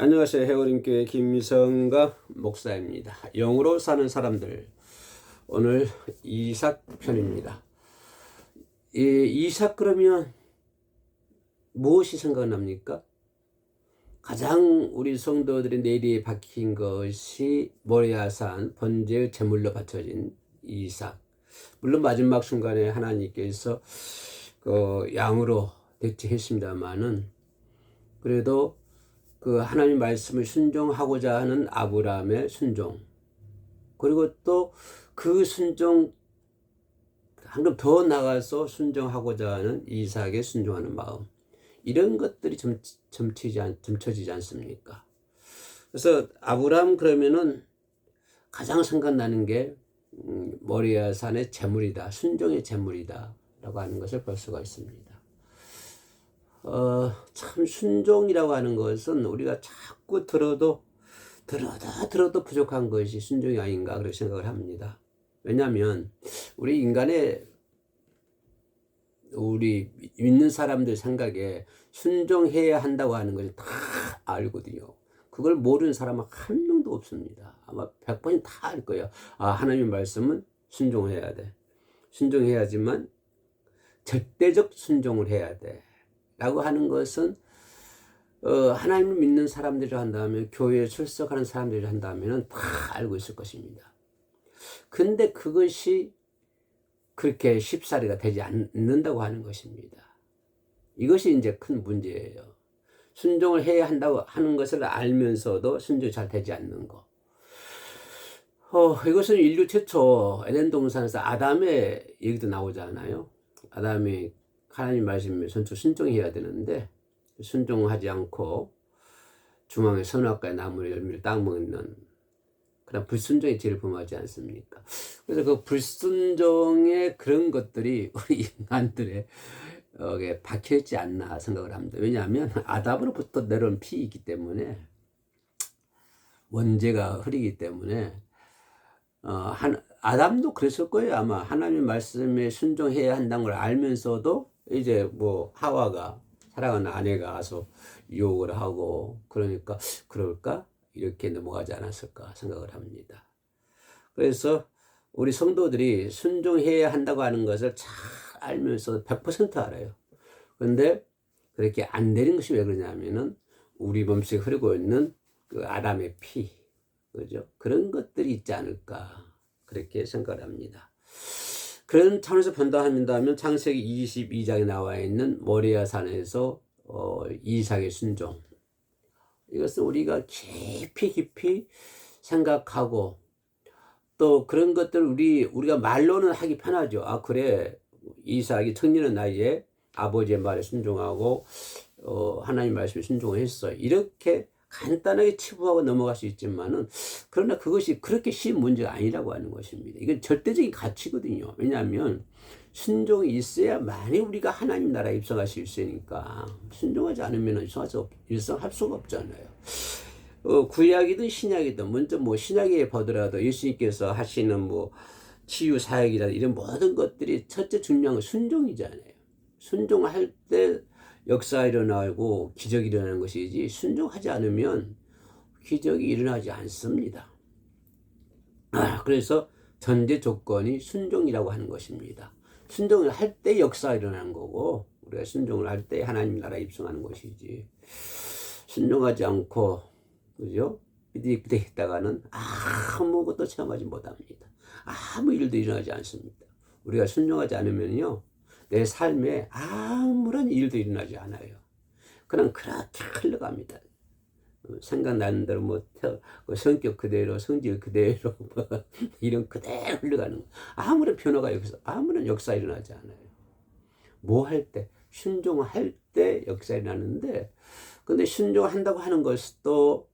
안녕하세요. 해오림교회 김미성과 목사입니다. 영으로 사는 사람들, 오늘 이삭 편입니다. 이삭 그러면 무엇이 생각납니까? 가장 우리 성도들의 뇌리에 박힌 것이 모리아산 번제의 제물로 바쳐진 이삭. 물론 마지막 순간에 하나님께서 양으로 대체했습니다마는 그래도 그 하나님 말씀을 순종하고자 하는 아브라함의 순종, 그리고 또 그 순종 한 급 더 순종하고자 하는 이삭의 순종하는 마음, 이런 것들이 점쳐지지 않습니까? 그래서 아브라함 그러면은 가장 생각나는 게 모리아산의 제물이다, 순종의 제물이다 라고 하는 것을 볼 수가 있습니다. 참 순종이라고 하는 것은 우리가 자꾸 들어도 부족한 것이 순종이 아닌가 그렇게 생각을 합니다. 왜냐하면 우리 믿는 사람들 생각에 순종해야 한다고 하는 것을 다 알거든요. 그걸 모르는 사람은 한 명도 없습니다. 아마 100번이 다 알 거예요. 하나님 말씀은 순종해야 돼. 순종해야지만 절대적 순종을 해야 돼 라고 하는 것은 하나님을 믿는 사람들이 한다면, 교회에 출석하는 사람들이 한다면 다 알고 있을 것입니다. 근데 그것이 그렇게 쉽사리가 되지 않는다고 하는 것입니다. 이것이 이제 큰 문제예요. 순종을 해야 한다고 하는 것을 알면서도 순종이 잘 되지 않는 거. 이것은 인류 최초 에덴 동산에서 아담의 얘기도 나오잖아요. 아담이 하나님 말씀에 전투 순종해야 되는데 순종하지 않고 중앙의 선악과의 나무의 열매를 따먹는 그런 불순종의 죄를 범하지 않습니까? 그래서 그 불순종의 그런 것들이 우리 인간들의 박혀있지 않나 생각을 합니다. 왜냐하면 아담으로부터 내려온 피이기 때문에, 원죄가 흐리기 때문에 아담도 그랬을 거예요. 아마 하나님 말씀에 순종해야 한다는 걸 알면서도 이제 하와가, 사랑하는 아내가 와서 유혹을 하고, 그러니까 그럴까? 이렇게 넘어가지 않았을까 생각을 합니다. 그래서 우리 성도들이 순종해야 한다고 하는 것을 잘 알면서도 100% 알아요. 그런데 그렇게 안 되는 것이 왜 그러냐면은 우리 몸속에 흐르고 있는 그 아담의 피, 그죠? 그런 것들이 있지 않을까 그렇게 생각을 합니다. 그런 차원에서 본다면 창세기 22장에 나와 있는 모리아산에서 이삭의 순종, 이것은 우리가 깊이 생각하고, 또 그런 것들 우리가 말로는 하기 편하죠. 그래, 이삭이 청년의 나이에 아버지의 말에 순종하고 하나님 말씀에 순종을 했어, 이렇게 간단하게 치부하고 넘어갈 수 있지만은, 그러나 그것이 그렇게 쉬운 문제가 아니라고 하는 것입니다. 이건 절대적인 가치거든요. 왜냐하면 순종이 있어야만이 우리가 하나님 나라에 입성할 수 있으니까, 순종하지 않으면 입성할 수가 없잖아요. 구약이든 신약이든, 먼저 신약에 보더라도 예수님께서 하시는 치유 사역이라 이런 모든 것들이 첫째 중요한 건 순종이잖아요. 순종할 때 역사 일어나고 기적이 일어나는 것이지, 순종하지 않으면 기적이 일어나지 않습니다. 그래서 전제 조건이 순종이라고 하는 것입니다. 순종을 할 때 역사가 일어나는 거고, 우리가 순종을 할 때 하나님 나라에 입성하는 것이지, 순종하지 않고, 그죠? 비디비디 했다가는 아무것도 체험하지 못합니다. 아무 일도 일어나지 않습니다. 우리가 순종하지 않으면요, 내 삶에 아무런 일도 일어나지 않아요. 그냥 그렇게 흘러갑니다. 생각나는 대로 성격 그대로, 성질 그대로 이런 그대로 흘러가는 거. 아무런 변화가 여기서, 아무런 역사 일어나지 않아요. 할 때? 순종할 때 역사 일어나는데, 근데 순종한다고 하는 것도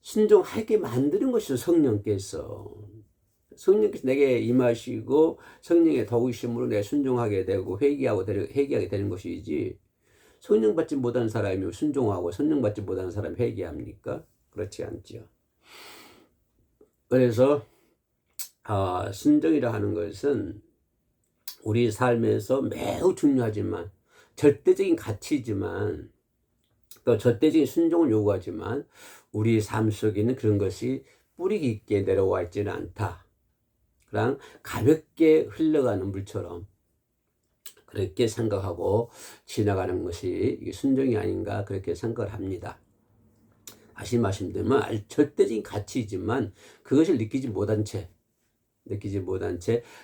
순종하게 만드는 것이죠. 성령께서 내게 임하시고 성령의 도우심으로 내가 순종하게 되고 회개하게 되는 것이지, 성령 받지 못한 사람이 순종하고 성령 받지 못한 사람이 회개합니까? 그렇지 않죠. 그래서 순종이라 하는 것은 우리 삶에서 매우 중요하지만, 절대적인 가치지만, 또 절대적인 순종을 요구하지만 우리 삶 속에는 그런 것이 뿌리 깊게 내려와 있지는 않다. 그냥 가볍게 흘러가는 물처럼 그렇게 생각하고 지나가는 것이 순종이 아닌가 그렇게 생각을 합니다. 다시 말씀드리면 절대적인 가치이지만 그것을 느끼지 못한 채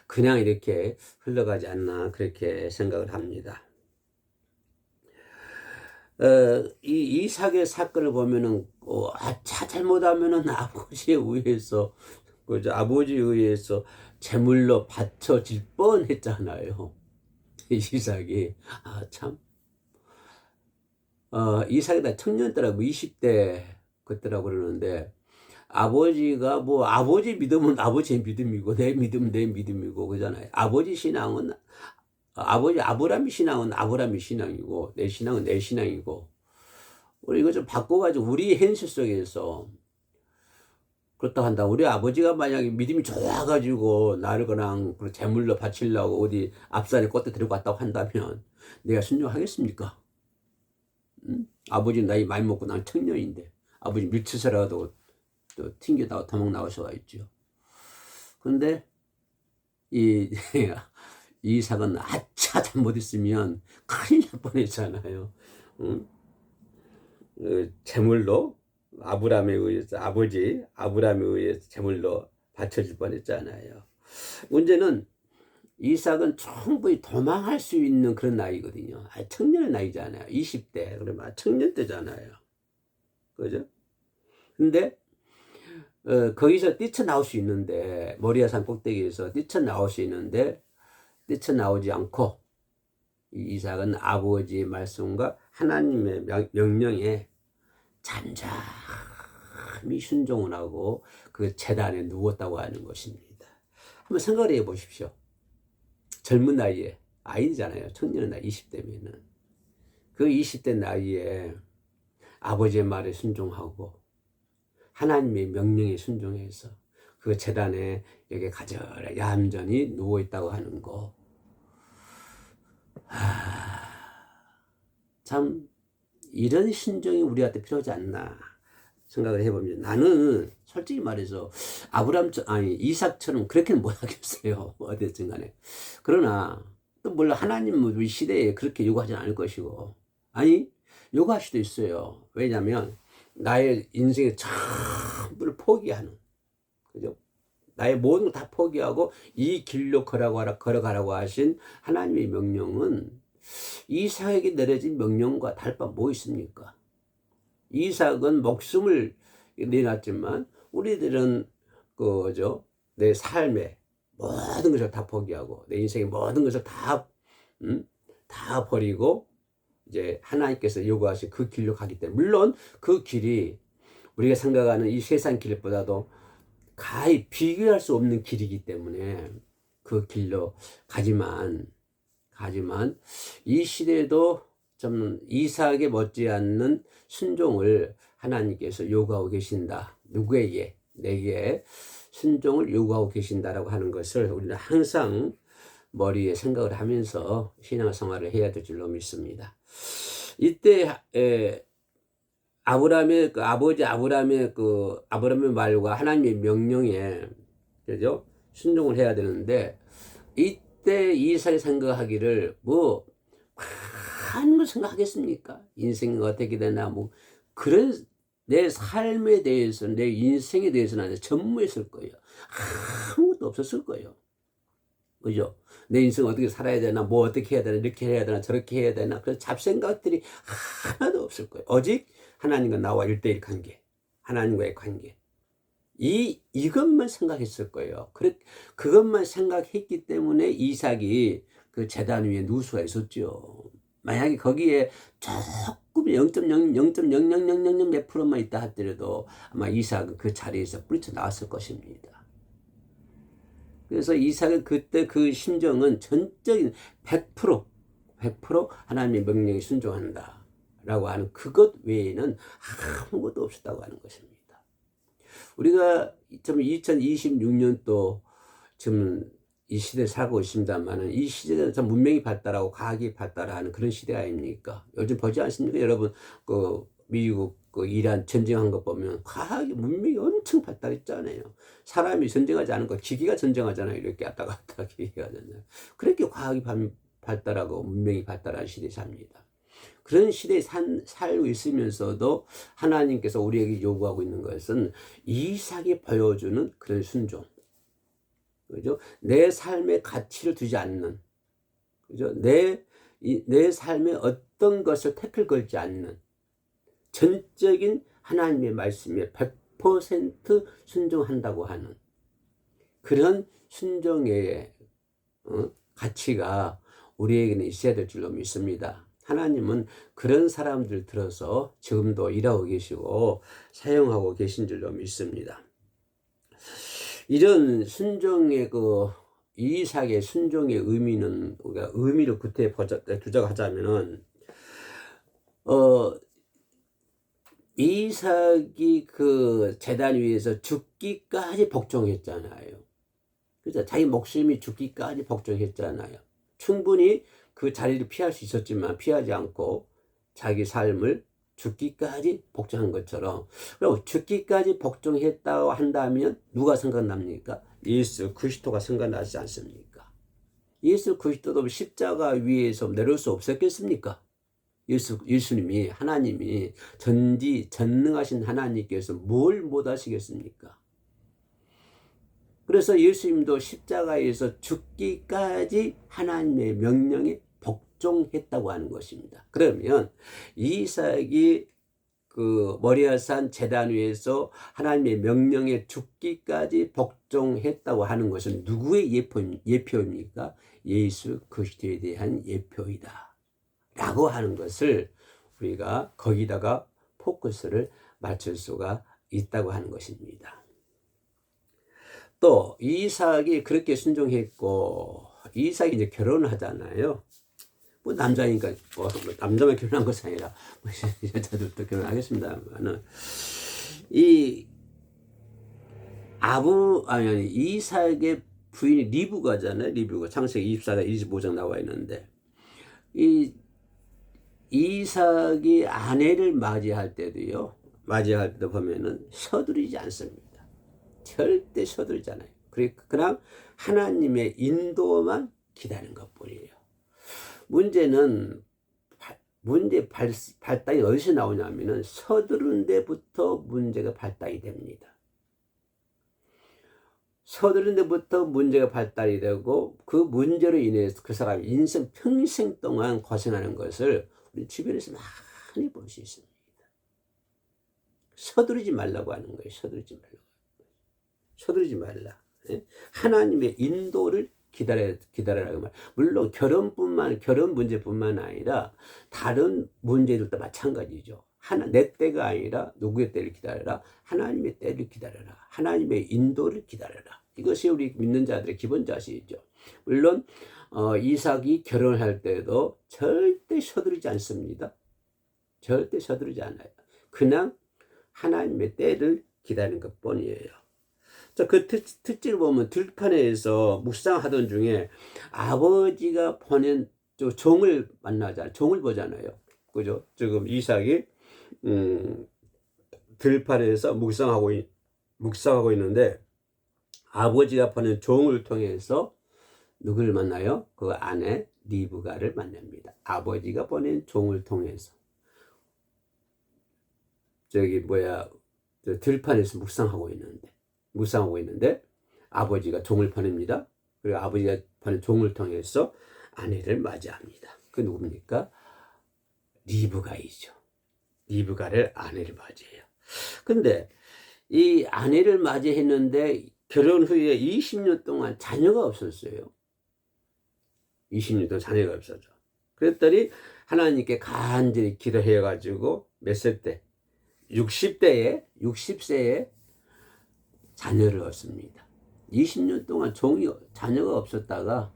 그냥 이렇게 흘러가지 않나 그렇게 생각을 합니다. 이 이삭의 사건을 보면은 잘못하면은 아버지에 의해서 그죠? 아버지에 의해서 제물로 바쳐질 뻔했잖아요. 이삭이 참 이삭이 다 청년 때라고 20대 그때라고 그러는데 아버지가 뭐 아버지 믿음은 아버지의 믿음이고 내 믿음은 내 믿음이고 그잖아요. 아버지 신앙은 아버지 아브라함 신앙은 아브라함의 신앙이고 내 신앙은 내 신앙이고 우리 이거 좀 바꿔가지고 우리 현실 속에서 그렇다 한다. 우리 아버지가 만약에 믿음이 좋아가지고 나를 그냥 제물로 바치려고 어디 앞산에 꽃에 데리고 갔다고 한다면 내가 순종하겠습니까? 응? 아버지 나이 많이 먹고 난 청년인데 아버지 밀치서라도 또 튕겨다가 도망 나올 수가 있죠. 근데 이 이삭은 잘못했으면 큰일 날 뻔했잖아요. 응? 제물로 아브라함에 의해서 아브라함에 의해서 제물로 바쳐질 뻔했잖아요. 문제는 이삭은 충분히 도망할 수 있는 그런 나이거든요. 청년의 나이잖아요. 20대 그러면 청년 때잖아요. 그죠? 근데 거기서 뛰쳐나올 수 있는데 모리아산 꼭대기에서 뛰쳐나올 수 있는데 뛰쳐나오지 않고 이삭은 아버지의 말씀과 하나님의 명령에 잠잠히 순종을 하고 그 제단에 누웠다고 하는 것입니다. 한번 생각을 해 보십시오. 젊은 나이에 아이잖아요. 청년 나이 20대면은 그 20대 나이에 아버지의 말에 순종하고 하나님의 명령에 순종해서 그 제단에 여기 가져라 얌전히 누워 있다고 하는 거. 참 이런 신종이 우리한테 필요하지 않나 생각을 해봅니다. 나는 솔직히 말해서 이삭처럼 그렇게는 못하겠어요. 어쨌든 간에. 그러나 또 물론 하나님은 우리 시대에 그렇게 요구하지는 않을 것이고 요구할 수도 있어요. 왜냐하면 나의 인생의 전부를 포기하는 그죠? 나의 모든 걸 다 포기하고 이 길로 걸어가라고 하신 하나님의 명령은 이삭에게 내려진 명령과 다를 바 뭐 있습니까? 이삭은 목숨을 내놨지만 우리들은 내 삶의 모든 것을 다 포기하고 내 인생의 모든 것을 다 버리고 이제 하나님께서 요구하신 그 길로 가기 때문에 물론 그 길이 우리가 생각하는 이 세상 길보다도 가히 비교할 수 없는 길이기 때문에 그 길로 가지만 이 시대에도 좀 이삭에 못지않는 순종을 하나님께서 요구하고 계신다. 누구에게? 내게 순종을 요구하고 계신다라고 하는 것을 우리는 항상 머리에 생각을 하면서 신앙생활을 해야 될 줄로 믿습니다. 이때 아브라함의 아브라함의 말과 하나님의 명령에 그죠? 순종을 해야 되는데 이때 이삭이 생각하기를 하는 걸 생각하겠습니까? 인생이 어떻게 되나 그런 내 삶에 대해서 내 인생에 대해서는 전무했을 거예요. 아무것도 없었을 거예요. 그죠? 내 인생 어떻게 살아야 되나, 어떻게 해야 되나, 이렇게 해야 되나, 저렇게 해야 되나, 그런 잡생각들이 하나도 없을 거예요. 오직 하나님과 나와 1대1 관계, 하나님과의 관계. 이것만 생각했을 거예요. 그것만 생각했기 때문에 이삭이 그 제단 위에 누울 수가 있었죠. 만약에 거기에 조금 0.0000000 몇 프로만 있다 하더라도 아마 이삭은 그 자리에서 뿌리쳐 나왔을 것입니다. 그래서 이삭은 그때 그 심정은 전적인 100% 하나님의 명령에 순종한다 라고 하는 그것 외에는 아무것도 없었다고 하는 것입니다. 우리가 2026년도 지금 이 시대에 살고 있습니다만은 이 시대는 참 문명이 발달하고 과학이 발달하는 그런 시대 아닙니까? 요즘 보지 않습니까? 여러분 미국 그 이란 전쟁한 거 보면 과학이 문명이 엄청 발달했잖아요. 사람이 전쟁하지 않은 거 기계가 전쟁하잖아요. 이렇게 왔다 갔다 기계가 전쟁. 그렇게 과학이 발달하고 문명이 발달한 시대에 삽니다. 그런 시대에 살고 있으면서도 하나님께서 우리에게 요구하고 있는 것은 이삭이 보여주는 그런 순종. 그죠? 내 삶의 가치를 두지 않는, 그죠? 내 삶에 어떤 것을 태클 걸지 않는 전적인 하나님의 말씀에 100% 순종한다고 하는 그런 순종의 가치가 우리에게는 있어야 될 줄로 믿습니다. 하나님은 그런 사람들 들어서 지금도 일하고 계시고 사용하고 계신 줄로 믿습니다. 이런 순종의 이삭의 순종의 의미는 우리가 의미를 구태해 두자고 하자면은 이삭이 그 제단 위에서 죽기까지 복종했잖아요. 그죠? 자기 목숨이 죽기까지 복종했잖아요. 충분히 그 자리를 피할 수 있었지만 피하지 않고 자기 삶을 죽기까지 복종한 것처럼, 그리고 죽기까지 복종했다고 한다면 누가 생각납니까? 예수 그리스도가 생각나지 않습니까? 예수 그리스도도 십자가 위에서 내려올 수 없었겠습니까? 예수님이, 하나님이 전능하신 하나님께서 뭘 못하시겠습니까? 그래서 예수님도 십자가에서 죽기까지 하나님의 명령에 복종했다고 하는 것입니다. 그러면 이삭이 그 모리아산 제단 위에서 하나님의 명령에 죽기까지 복종했다고 하는 것은 누구의 예표입니까? 예수 그리스도에 대한 예표이다 라고 하는 것을 우리가 거기다가 포커스를 맞출 수가 있다고 하는 것입니다. 또 이삭이 그렇게 순종했고 이삭이 이제 결혼을 하잖아요. 뭐 남자니까 뭐 남자만 결혼한 것이 아니라 뭐 여자들도 결혼하겠습니다만은 이삭의 부인이 리브가잖아요. 리브가 창세기 24장 25장 나와 있는데 이삭이 아내를 맞이할 때도요. 맞이할 때 보면은 서두르지 않습니다. 절대 서두르지 않아요. 그냥 하나님의 인도만 기다리는 것뿐이에요. 문제 발단이 어디서 나오냐면은 서두른 데부터 문제가 발단이 됩니다. 서두른 데부터 문제가 발달이 되고 그 문제로 인해서 그 사람이 인생 평생 동안 고생하는 것을 우리 주변에서 많이 볼 수 있습니다. 서두르지 말라고 하는 거예요. 서두르지 말라. 하나님의 인도를 기다려라고 말. 물론 결혼 문제뿐만 아니라 다른 문제들도 마찬가지죠. 내 때가 아니라 누구의 때를 기다려라. 하나님의 때를 기다려라. 하나님의 인도를 기다려라. 이것이 우리 믿는 자들의 기본 자세이죠. 물론 이삭이 결혼할 때도 절대 서두르지 않습니다. 절대 서두르지 않아요. 그냥 하나님의 때를 기다리는 것뿐이에요. 자, 그 특징을 보면 들판에서 묵상하던 중에 아버지가 보낸 종을 만나잖아요. 종을 보잖아요. 그죠? 지금 이삭이 들판에서 묵상하고 있는데 아버지가 보낸 종을 통해서 누구를 만나요? 그 아내 리브가를 만납니다. 아버지가 보낸 종을 통해서 들판에서 묵상하고 있는데 아버지가 종을 보냅니다. 그리고 아버지가 보낸 종을 통해서 아내를 맞이합니다. 그 누굽니까? 리브가이죠. 리브가를 아내를 맞이해요. 근데 이 아내를 맞이했는데 결혼 후에 20년 동안 자녀가 없었어요. 20년 동안 자녀가 없었죠. 그랬더니 하나님께 간절히 기도해가지고 몇 살 때? 60세에 자녀를 얻습니다. 20년 동안 자녀가 없었다가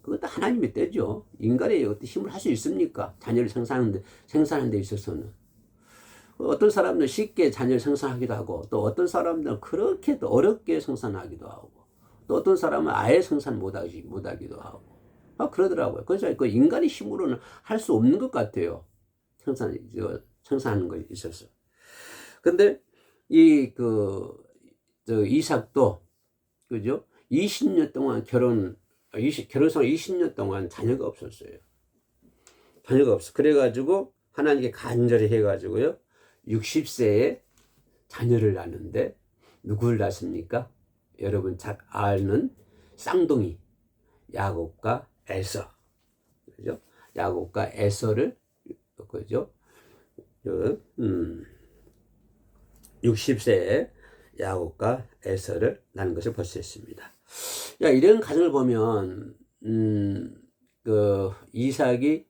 그것도 하나님의 때죠. 인간의 어떤 힘을 할 수 있습니까? 자녀를 생산하는 데 있어서는. 어떤 사람들은 쉽게 자녀를 생산하기도 하고 또 어떤 사람들은 그렇게 또 어렵게 생산하기도 하고 또 어떤 사람은 아예 생산 못하기도 하고 그러더라고요. 그래서 그 인간의 힘으로는 할 수 없는 것 같아요. 생산하는 것이 있었어. 근데 이 이삭도 그죠? 20년 동안 결혼 생활 20년 동안 자녀가 없었어요. 자녀가 없어. 그래가지고 하나님께 간절히 해가지고요. 60세에 자녀를 낳는데 누구를 낳습니까? 여러분 잘 아는 쌍둥이 야곱과 에서, 그죠? 야곱과 에서를 그죠? 60세에 야곱과 에서를 낳은 것을 볼 수 있습니다. 야, 이런 가정을 보면 이삭이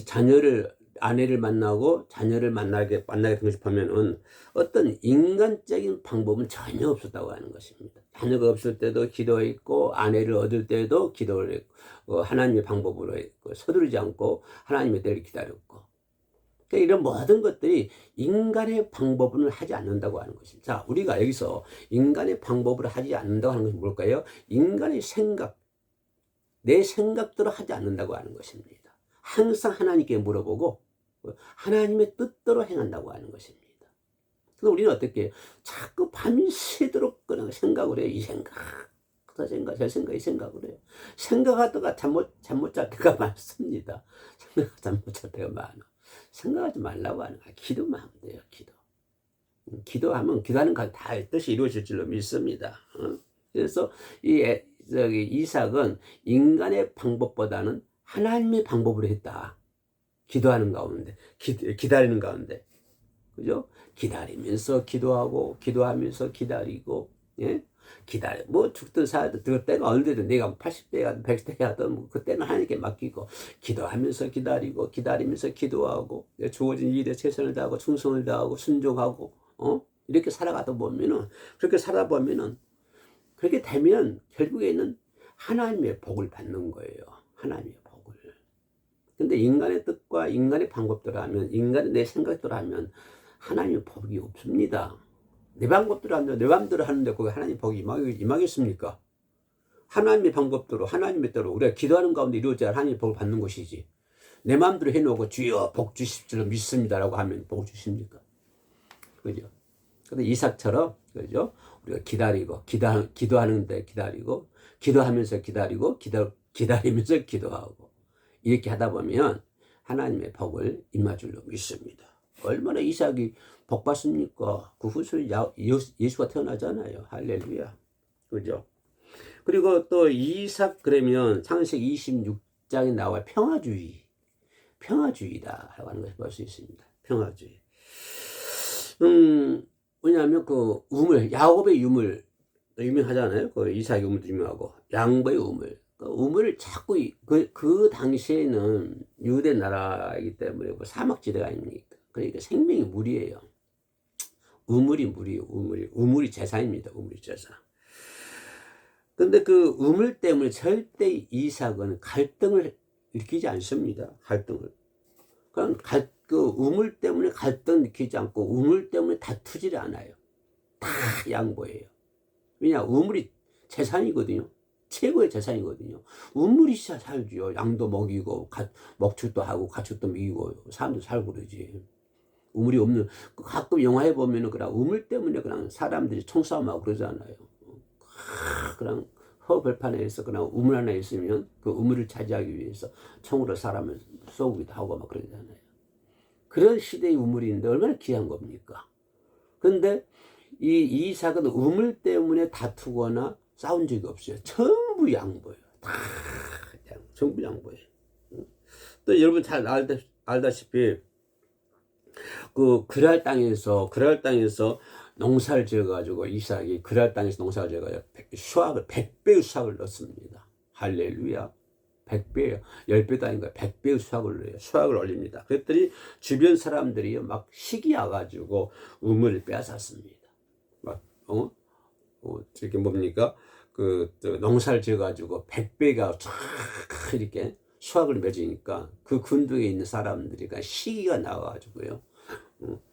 자녀를 아내를 만나고 자녀를 만나게 된 것을 보면은 어떤 인간적인 방법은 전혀 없었다고 하는 것입니다. 자녀가 없을 때도 기도했고 아내를 얻을 때도 기도를 했고 하나님의 방법으로 했고 서두르지 않고 하나님의 때를 기다렸고 그러니까 이런 모든 것들이 인간의 방법을 하지 않는다고 하는 것입니다. 자, 우리가 여기서 인간의 방법을 하지 않는다고 하는 것은 뭘까요? 인간의 생각, 내 생각대로 하지 않는다고 하는 것입니다. 항상 하나님께 물어보고 하나님의 뜻대로 행한다고 하는 것입니다. 그래서 우리는 어떻게 해요? 자꾸 밤새도록 그냥 생각을 해요. 이 생각, 저 생각, 저 생각, 이 생각을 해요. 생각하다가 잠 못 잘 때가 많습니다. 잠 못 잘 때가 많아. 생각하지 말라고 하는 거야. 기도만 하면 돼요. 기도하면 기도하는 거 다 뜻이 이루어질 줄로 믿습니다. 그래서 이삭은 인간의 방법보다는 하나님의 방법으로 했다. 기도하는 가운데, 기다리는 가운데, 그죠? 기다리면서 기도하고, 기도하면서 기다리고, 예? 뭐 죽든 살든 그 때가 언제든 내가 80대가 100대가 뭐 그때는 하나님께 맡기고 기도하면서 기다리고 기다리면서 기도하고 주어진 일에 최선을 다하고 충성을 다하고 순종하고 이렇게 살아가다 보면은 그렇게 살다 보면은 그렇게 되면 결국에는 하나님의 복을 받는 거예요. 하나님의 복을. 근데 인간의 뜻과 인간의 방법대로 하면 인간의 내 생각대로 하면 하나님의 복이 없습니다. 내 방법대로 하는데 내 마음대로 하는데 거기 하나님 복이 임하겠습니까? 하나님의 방법대로 하나님의 대로 우리가 기도하는 가운데 이루어져야 하나님의 복을 받는 것이지 내 마음대로 해놓고 주여 복 주십시오 믿습니다라고 하면 복을 주십니까? 그죠? 근데 이삭처럼 그죠? 우리가 기다리고 기도하는데 기다리고 기도하면서 기다리고 기다리면서 기도하고 이렇게 하다 보면 하나님의 복을 임할 줄로 믿습니다. 얼마나 이삭이 복 받습니까? 그 후손 예수가 태어나잖아요. 할렐루야. 그죠? 그리고 또 이삭 그러면 창세기 26장에 나와 평화주의다라고 하는 것을 볼 수 있습니다. 평화주의. 왜냐하면 야곱의 유물 유명하잖아요. 이삭의 우물도 유명하고 양보의 우물. 우물을 자꾸 그 당시에는 유대 나라이기 때문에 사막지대가 아닙니까? 그러니까 생명이 물이에요. 우물이 물이에요. 우물이 재산입니다. 우물이 재산. 근데 그 우물 때문에 절대 이삭은 갈등을 일으키지 않습니다. 갈등을. 그냥 그 우물 때문에 갈등 느끼지 않고 우물 때문에 다투질 않아요. 다 양보해요. 왜냐 우물이 재산이거든요. 최고의 재산이거든요. 우물이 있어야 살죠. 양도 먹이고 먹축도 하고 가축도 먹이고 사람도 살고 그러지. 우물이 없는 가끔 영화에 보면은 그냥 우물 때문에 그냥 사람들이 총싸움하고 그러잖아요. 그냥 허벌판에서 그냥 우물 하나 있으면 그 우물을 차지하기 위해서 총으로 사람을 쏘기도 하고 막 그러잖아요. 그런 시대의 우물인데 얼마나 귀한 겁니까? 근데 이 이삭은 우물 때문에 다투거나 싸운 적이 없어요. 전부 양보예요. 전부 양보예요. 또 여러분 잘 알다시피 그랄 땅에서 농사를 지어가지고 이삭이 그랄 땅에서 농사를 지어가지고 100배의 수확을 넣습니다. 할렐루야. 100배요. 10배도 아닌 거예요. 100배의 수확을 올립니다. 그랬더니 주변 사람들이 막 시기 와가지고 우물을 빼앗았습니다. 저게 뭡니까? 농사를 지어가지고 100배가 쫙 이렇게 수확을 맺으니까 그 군도에 있는 사람들이 시기가 나와가지고요.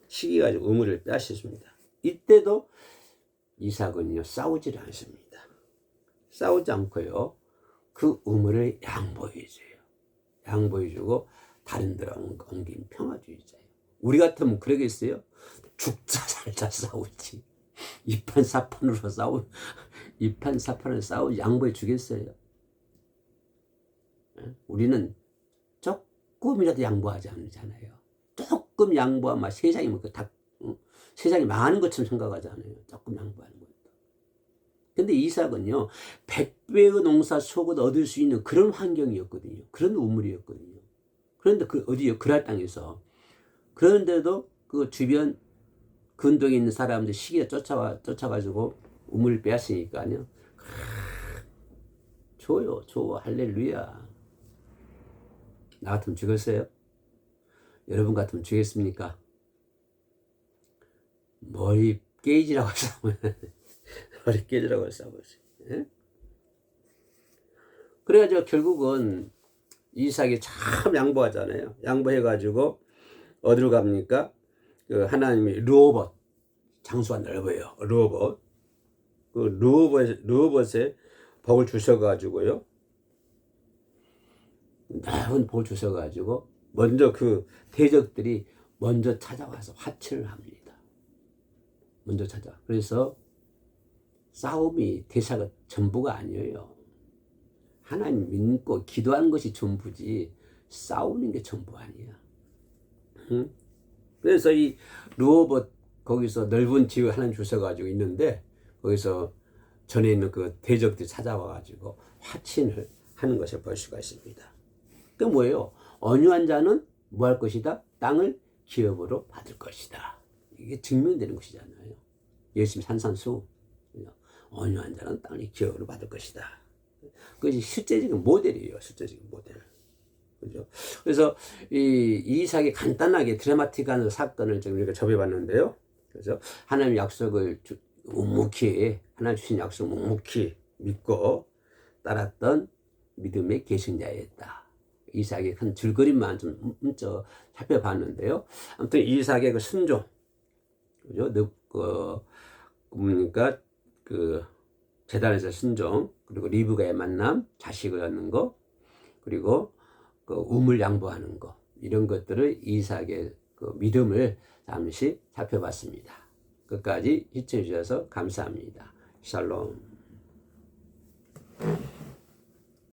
시기가 우물을 빼앗았습니다. 이때도 이삭은요, 싸우질 않습니다. 싸우지 않고요, 그 우물을 양보해줘요. 양보해주고 다른 데로 옮긴 평화주의자예요. 우리 같으면 그러겠어요? 죽자 살자 싸우지. 이판사판으로 양보해 주겠어요? 우리는 조금이라도 양보하지 않잖아요. 조금 양보하면 세상이 세상이 망하는 것처럼 생각하잖아요. 조금 양보하는 것도. 근데 이삭은요, 100배의 농사 속을 얻을 수 있는 그런 환경이었거든요. 그런 우물이었거든요. 그런데 어디요? 그랄 땅에서. 그런데도 그 주변 근동에 있는 사람들 시기에 쫓아가지고 우물을 빼앗으니까요. 좋아. 할렐루야. 나 같으면 죽였어요? 여러분 같으면 죽였습니까? 머리 깨지라고 싸워요. 예? 그래가지고 결국은 이삭이 참 양보하잖아요. 양보해가지고 어디로 갑니까? 그 하나님이 르호봇, 장수가 넓어요. 르호봇. 그 르호봇에 복을 주셔가지고요. 넓은 복을 주셔가지고 먼저 그 대적들이 먼저 찾아와서 화친을 합니다. 먼저 찾아. 그래서 싸움이 대사가 전부가 아니에요. 하나님 믿고 기도하는 것이 전부지 싸우는 게 전부 아니야. 응? 그래서 이 르호봇 거기서 넓은 지역 하나님 주셔가지고 있는데 거기서 전에 있는 그 대적들이 찾아와가지고 화친을 하는 것을 볼 수가 있습니다. 그 뭐예요? 온유한 자는 뭐 할 것이다? 땅을 기업으로 받을 것이다. 이게 증명되는 것이잖아요. 열심히 산산수. 온유한 자는 땅을 기업으로 받을 것이다. 그것이 실제적인 모델이에요. 실제적인 모델. 그죠? 그래서 이 이삭이 간단하게 드라마틱한 사건을 지금 이렇게 접해봤는데요. 그래서 하나님 약속을 묵묵히 하나님 주신 약속 묵묵히 믿고 따랐던 믿음의 계승자였다. 이삭의 큰 줄거리만 좀 살펴봤는데요. 아무튼 이삭의 그 순종, 그죠? 뭡니까? 그 제단에서 순종, 그리고 리브가의 만남, 자식을 얻는 거, 그리고 그 우물 양보하는 거, 이런 것들을 이삭의 그 믿음을 잠시 살펴봤습니다. 끝까지 시청해 주셔서 감사합니다. 샬롬.